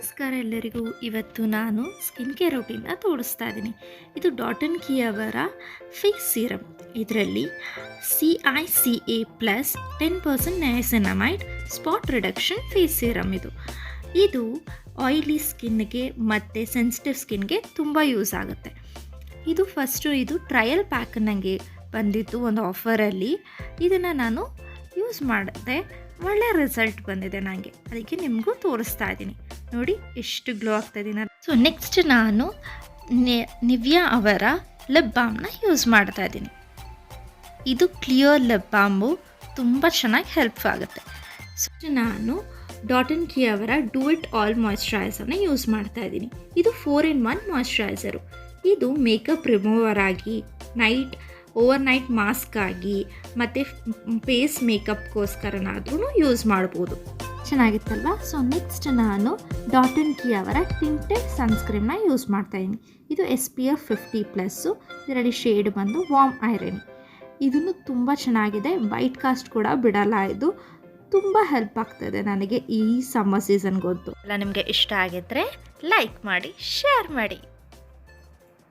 ನಮಸ್ಕಾರ ಎಲ್ಲರಿಗೂ. ಇವತ್ತು ನಾನು ಸ್ಕಿನ್ ಕೇರ್ ರೂಟೀನ್ನ ತೋರಿಸ್ತಾ ಇದ್ದೀನಿ. ಇದು ಡಾಟ್ ಕಿ ಅವರ ಫೇಸ್ ಸೀರಮ್. ಇದರಲ್ಲಿ CICA plus 10% niacinamide spot reduction face serum. ಇದು ಆಯಿಲಿ ಸ್ಕಿನ್ಗೆ ಮತ್ತು ಸೆನ್ಸಿಟಿವ್ ಸ್ಕಿನ್ಗೆ ತುಂಬ ಯೂಸ್ ಆಗುತ್ತೆ. ಇದು ಟ್ರಯಲ್ ಪ್ಯಾಕ್ ನನಗೆ ಬಂದಿತ್ತು ಒಂದು ಆಫರಲ್ಲಿ. ಇದನ್ನು ನಾನು ಯೂಸ್ ಮಾಡಿದೆ, ಒಳ್ಳೆ ರಿಸಲ್ಟ್ ಬಂದಿದೆ ನನಗೆ. ಅದಕ್ಕೆ ನಿಮಗೂ ತೋರಿಸ್ತಾ ಇದ್ದೀನಿ. ನೋಡಿ ಎಷ್ಟು ಗ್ಲೋ ಆಗ್ತಾ ಇದ್ದೀನಿ. ಸೊ ನೆಕ್ಸ್ಟ್ ನಾನು ನಿವ್ಯಾ ಅವರ ಲಿಪ್ ಬಾಮ್ನ ಯೂಸ್ ಮಾಡ್ತಾ ಇದ್ದೀನಿ. ಇದು ಕ್ಲಿಯರ್ ಲಿಪ್ ಬಾಮು, ತುಂಬ ಚೆನ್ನಾಗಿ ಹೆಲ್ಪ್ ಆಗುತ್ತೆ. ಸೊ ನಾನು ಡಾಟ್ ಕಿ ಅವರ ಡೂ ಇಟ್ ಆಲ್ ಮಾಯ್ಶ್ಚರೈಸರ್ನ ಯೂಸ್ ಮಾಡ್ತಾ ಇದ್ದೀನಿ. ಇದು 4-in-1 ಮಾಯ್ಶ್ಚರೈಸರು. ಇದು ಮೇಕಪ್ ರಿಮೂವರ್ ಆಗಿ, ಓವರ್ನೈಟ್ ಮಾಸ್ಕ್ ಆಗಿ ಮತ್ತು ಫೇಸ್ ಮೇಕಪ್ಗೋಸ್ಕರನಾದ್ರೂ ಯೂಸ್ ಮಾಡ್ಬೋದು. ಚೆನ್ನಾಗಿತ್ತಲ್ವಾ? ಸೊ ನೆಕ್ಸ್ಟ್ ನಾನು ಡಾಟ್ ಕಿ ಅವರ ಟಿಂಟೆಡ್ ಸನ್ಸ್ಕ್ರೀಮ್ನ ಯೂಸ್ ಮಾಡ್ತಾಯಿದ್ದೀನಿ. ಇದು SPF 50+. ಇದರಲ್ಲಿ ಶೇಡ್ ಬಂದು ವಾರ್ಮ್ ಐರನ್. ಇದನ್ನು ತುಂಬ ಚೆನ್ನಾಗಿದೆ, ವೈಟ್ ಕಾಸ್ಟ್ ಕೂಡ ಬಿಡಲ್ಲ. ಇದು ತುಂಬ ಹೆಲ್ಪ್ ಆಗ್ತದೆ ನನಗೆ ಈ ಸಮ್ಮರ್ ಸೀಸನ್ಗಂತೂ. ಎಲ್ಲ ನಿಮಗೆ ಇಷ್ಟ ಆಗಿದ್ದರೆ ಲೈಕ್ ಮಾಡಿ, ಶೇರ್ ಮಾಡಿ.